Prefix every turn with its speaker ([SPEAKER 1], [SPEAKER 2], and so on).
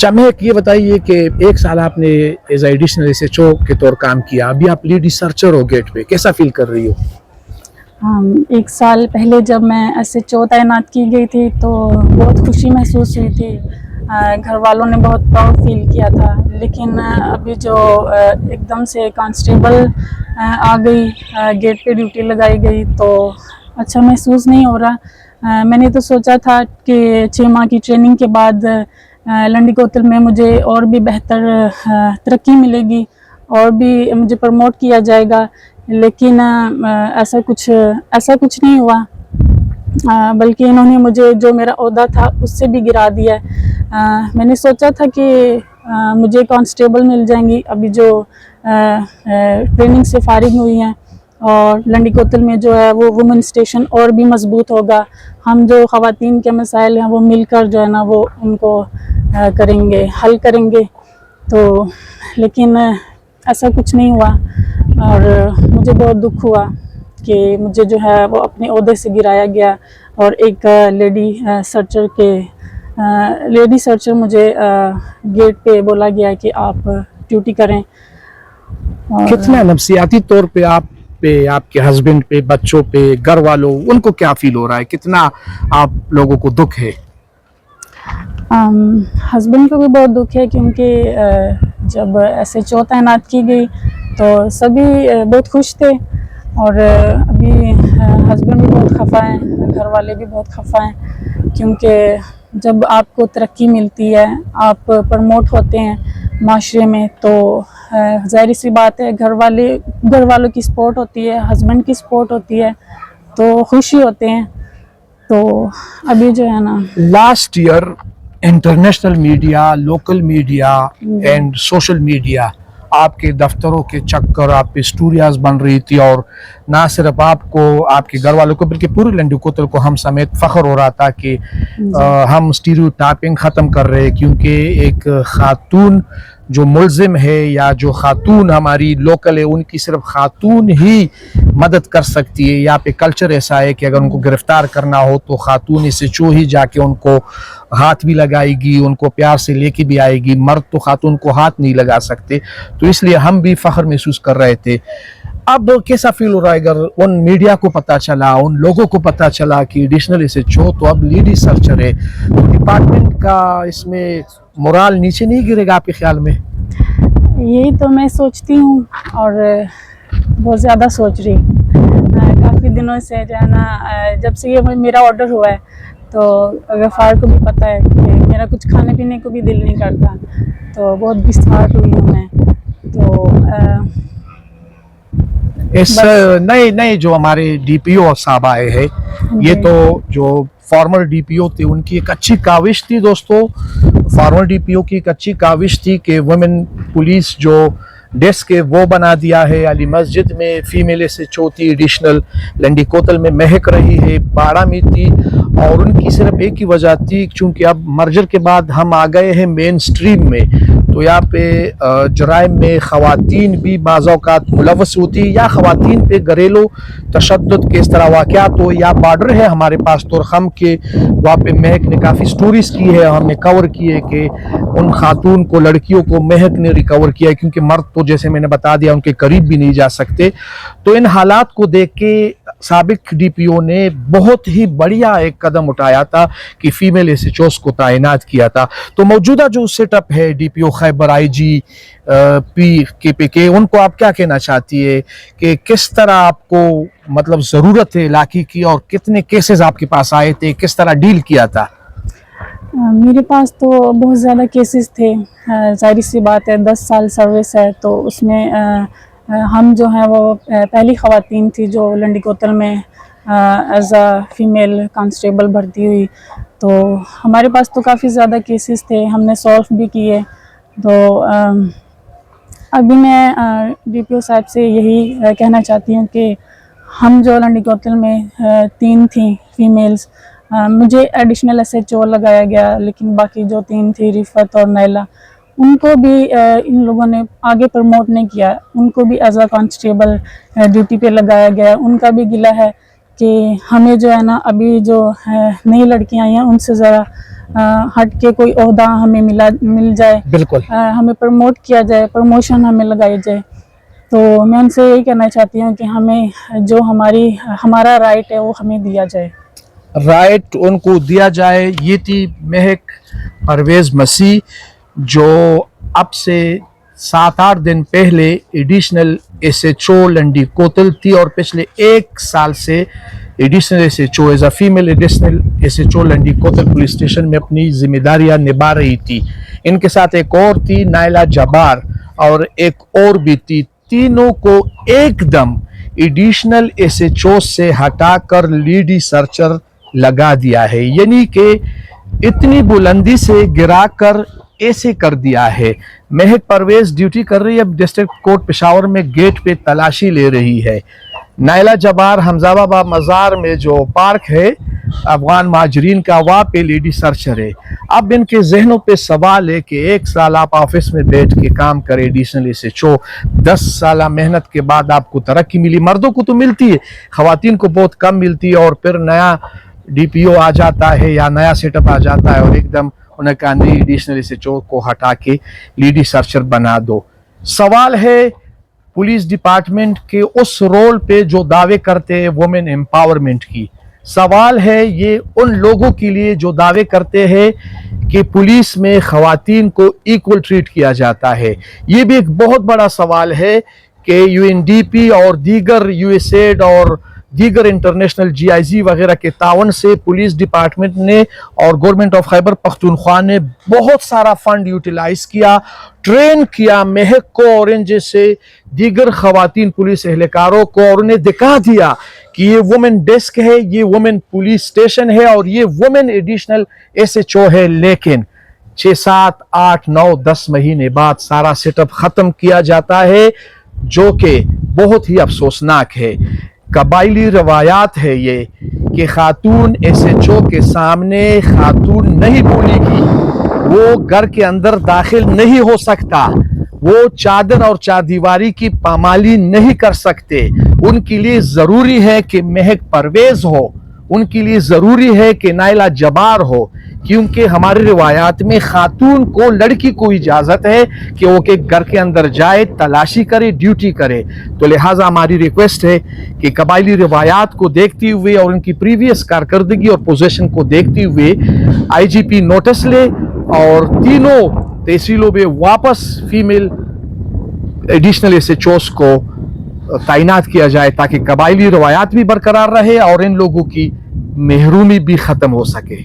[SPEAKER 1] اچھا مہک یہ بتائیے کہ 1 سال آپ نے ایز ایڈیشنل SHO کے طور کام کیا، ابھی آپ لیڈ ریسرچر ہو گیٹ پہ، کیسا فیل کر رہی ہو؟
[SPEAKER 2] 1 سال پہلے جب میں SHO تعینات کی گئی تھی تو بہت خوشی محسوس ہوئی تھی، گھر والوں نے بہت پراؤڈ فیل کیا تھا، لیکن ابھی جو ایک دم سے کانسٹیبل آ گئی، گیٹ پہ ڈیوٹی لگائی گئی تو اچھا محسوس نہیں ہو رہا۔ میں نے تو سوچا تھا کہ 6 ماہ کی ٹریننگ کے بعد لنڈی کوتل میں مجھے اور بھی بہتر ترقی ملے گی اور بھی مجھے پروموٹ کیا جائے گا، لیکن ایسا کچھ نہیں ہوا، بلکہ انہوں نے مجھے جو میرا عہدہ تھا اس سے بھی گرا دیا ہے۔ میں نے سوچا تھا کہ مجھے کانسٹیبل مل جائیں گی، ابھی جو ٹریننگ سے فارغ ہوئی ہیں، اور لنڈی کوتل میں جو ہے وہ وومن اسٹیشن اور بھی مضبوط ہوگا، ہم جو خواتین کے مسائل ہیں وہ مل کر جو ہے نا وہ ان کو حل کریں گے، تو لیکن ایسا کچھ نہیں ہوا اور مجھے بہت دکھ ہوا کہ مجھے جو ہے وہ اپنے عہدے سے گرایا گیا، اور ایک لیڈی سرچر مجھے گیٹ پہ بولا گیا کہ آپ ڈیوٹی کریں۔
[SPEAKER 1] کتنا نفسیاتی طور پہ آپ کے ہسبینڈ پہ، بچوں پہ، گھر والوں، ان کو کیا فیل ہو رہا ہے؟ کتنا آپ لوگوں کو دکھ ہے؟
[SPEAKER 2] ہسبینڈ کو بھی بہت دکھ ہے، کیونکہ جب SHO تعینات کی گئی تو سبھی بہت خوش تھے، اور ابھی ہسبینڈ بھی بہت خفا ہیں، گھر والے بھی بہت خفا ہیں، کیونکہ جب آپ کو ترقی ملتی ہے، آپ پروموٹ ہوتے ہیں معاشرے میں، تو ظاہر سی بات ہے گھر والوں کی سپورٹ ہوتی ہے، ہسبینڈ کی سپورٹ ہوتی ہے، تو خوشی ہوتے ہیں۔ تو ابھی جو ہے نا
[SPEAKER 1] last year international media, local media and social media آپ کے دفتروں کے چکر، آپ پہ اسٹوریاز بن رہی تھی، اور نہ صرف آپ کو، آپ کے گھر والوں کو، بلکہ پورے لنڈی کوتل کو ہم سمیت فخر ہو رہا تھا کہ ہم اسٹیریوٹائپنگ ختم کر رہے، کیونکہ ایک خاتون جو ملزم ہے یا جو خاتون ہماری لوکل ہے، ان کی صرف خاتون ہی مدد کر سکتی ہے۔ یہاں پہ کلچر ایسا ہے کہ اگر ان کو گرفتار کرنا ہو تو خاتون SHO ہی جا کے ان کو ہاتھ بھی لگائے گی، ان کو پیار سے لے کے بھی آئے گی، مرد تو خاتون کو ہاتھ نہیں لگا سکتے، تو اس لیے ہم بھی فخر محسوس کر رہے تھے۔ اب کیسا فیل ہو رہا ہے اگر ان میڈیا کو پتا چلا، ان لوگوں کو پتا چلا کہ ایڈیشنل SHO تو اب لیڈ ریسرچر ہے، تو ڈپارٹمنٹ کا اس میں مورال نیچے نہیں گرے گا آپ کے خیال میں؟
[SPEAKER 2] یہی تو میں سوچتی ہوں، اور بہت زیادہ سوچ رہی، کافی دنوں سے جو ہے نا، جب سے یہ میرا آرڈر ہوا ہے تو غفار کو بھی پتہ ہے کہ میرا کچھ کھانے پینے کو بھی دل نہیں کرتا، تو بہت بسمارٹ ہوئی ہوں میں، تو
[SPEAKER 1] اس نئے جو ہمارے DPO صاحب آئے ہیں، یہ تو جو فارمر DPO تھے ان کی ایک اچھی کاوش تھی دوستو، فارمر DPO کی ایک اچھی کاوش تھی کہ ویمن پولیس جو ڈیسک ہے وہ بنا دیا ہے۔ علی مسجد میں فیمیل SHO تھی ایڈیشنل، لنڈی کوتل میں مہک رہی ہے، باڑہ میں تھی، اور ان کی صرف ایک ہی وجہ تھی، چونکہ اب مرجر کے بعد ہم آ گئے ہیں مین سٹریم میں، تو یہاں پہ جرائم میں خواتین بھی بعض اوقات ملوث ہوتی، یا خواتین پہ گھریلو تشدد کے اس طرح واقعات ہو، یا بارڈر ہے ہمارے پاس تورخم کے، وہاں پہ مہک نے کافی سٹوریز کی ہے، ہم نے کور کی ہے کہ ان خاتون کو، لڑکیوں کو مہک نے ریکور کیا ہے، کیونکہ مرد تو جیسے میں نے بتا دیا ان کے قریب بھی نہیں جا سکتے۔ تو ان حالات کو دیکھ کے سابق DPO نے بہت ہی بڑھیا ایک قدم اٹھایا تھا کہ فیمیل SHOs کو تعینات کیا تھا۔ تو موجودہ جو سیٹ اپ ہے DPO خیبر IG PK، ان کو آپ کیا کہنا چاہتی ہے کہ کس طرح آپ کو مطلب ضرورت ہے علاقے کی، اور کتنے کیسز آپ کے پاس آئے تھے، کس طرح ڈیل کیا تھا؟
[SPEAKER 2] میرے پاس تو بہت زیادہ کیسز تھے، ظاہر سی بات ہے 10 سال سروس ہے، تو اس میں ہم جو ہیں وہ پہلی خواتین تھی جو لنڈی کوتل میں ایز اے فیمیل کانسٹیبل بھرتی ہوئی، تو ہمارے پاس تو کافی زیادہ کیسز تھے، ہم نے سولو بھی کیے۔ تو ابھی میں DPO صاحب سے یہی کہنا چاہتی ہوں کہ ہم جو لنڈی کوتل میں 3 تھیں فیمیلز، مجھے ایڈیشنل SHO لگایا گیا، لیکن باقی جو 3 تھی رفت اور نیلہ، ان کو بھی ان لوگوں نے آگے پروموٹ نہیں کیا، ان کو بھی ایز اے کانسٹیبل ڈیوٹی پہ لگایا گیا۔ ان کا بھی گلہ ہے کہ ہمیں جو ہے نا ابھی جو نئی لڑکیاں آئی ہیں ان سے ذرا ہٹ کے کوئی عہدہ ہمیں مل جائے,
[SPEAKER 1] بالکل
[SPEAKER 2] ہمیں پروموٹ کیا جائے, پروموشن ہمیں لگائی جائے. تو میں ان سے یہی کہنا چاہتی ہوں کہ ہمیں جو ہمارا رائٹ ہے وہ ہمیں دیا جائے.
[SPEAKER 1] رائٹ ان کو دیا جائے. یہ تھی مہک پرویز مسیح جو اب سے 7-8 دن پہلے additional S H O Landi Kotal تھی, اور پچھلے 1 سال سے additional S H O as a female additional S H O Landi Kotal police station میں اپنی ذمہ داریاں نبھا رہی تھی. ان کے ساتھ ایک اور تھی نائلہ جبار, اور ایک اور بھی تھی. تینوں کو ایک دم ایڈیشنل ایس ایچ او سے ہٹا کر لیڈی سرچر لگا دیا ہے, یعنی کہ اتنی بلندی سے گرا کر ایسے کر دیا ہے. مہک پرویز ڈیوٹی کر رہی ہے اب ڈسٹرکٹ کورٹ پشاور میں, گیٹ پہ تلاشی لے رہی ہے. نائلہ جبار حمزہ بابا مزار میں جو پارک ہے افغان مہاجرین کا, وہاں پہ لیڈی سرچر ہے. اب ان کے ذہنوں پہ سوال ہے کہ 1 سال آپ آفس میں بیٹھ کے کام کرے ایڈیشنل ایس ایچ او, 10 سالہ محنت کے بعد آپ کو ترقی ملی. مردوں کو تو ملتی ہے, خواتین کو بہت کم ملتی ہے, اور پھر نیا ڈی پی او آ جاتا ہے یا نیا سیٹ اپ آ جاتا ہے اور ایک دم انہوں نے کہا نہیں ایڈیشنل ایس ایچ او کو ہٹا کے لیڈی سرچر بنا دو. سوال ہے پولیس ڈپارٹمنٹ کے اس رول پہ جو دعوے کرتے ہیں وومن امپاورمنٹ کی. سوال ہے یہ ان لوگوں کے لیے جو دعوے کرتے ہیں کہ پولیس میں خواتین کو ایکول ٹریٹ کیا جاتا ہے. یہ بھی ایک بہت بڑا سوال ہے کہ یو این ڈی پی اور دیگر یو ایس ایڈ اور دیگر انٹرنیشنل جی آئی زی وغیرہ کے تعاون سے پولیس ڈپارٹمنٹ نے اور گورنمنٹ آف خیبر پختونخوا نے بہت سارا فنڈ یوٹیلائز کیا, ٹرین کیا مہک کو اور ان جیسے دیگر خواتین پولیس اہلکاروں کو, اور انہیں دکھا دیا کہ یہ وومن ڈیسک ہے, یہ وومن پولیس اسٹیشن ہے, اور یہ woman additional S H O ہے. لیکن 6-7-8-9-10 مہینے بعد سارا سیٹ اپ ختم کیا جاتا ہے, جو کہ بہت ہی افسوسناک ہے. قبائلی روایات ہے یہ کہ خاتون ایس ایچ او کے سامنے خاتون نہیں بولے گی, وہ گھر کے اندر داخل نہیں ہو سکتا, وہ چادر اور چاردیواری کی پامالی نہیں کر سکتے. ان کے لیے ضروری ہے کہ مہک پرویز ہو, ان کے لیے ضروری ہے کہ نائلہ جبار ہو, کیونکہ ہماری روایات میں خاتون کو, لڑکی کو اجازت ہے کہ وہ کہ گھر کے اندر جائے, تلاشی کرے, ڈیوٹی کرے. تو لہٰذا ہماری ریکویسٹ ہے کہ قبائلی روایات کو دیکھتے ہوئے اور ان کی پریویس کارکردگی اور پوزیشن کو دیکھتے ہوئے آئی جی پی نوٹس لے اور تینوں تحصیلوں میں واپس female additional S H Os کو تعینات کیا جائے, تاکہ قبائلی روایات بھی برقرار رہے اور ان لوگوں کی محرومی بھی ختم ہو سکے.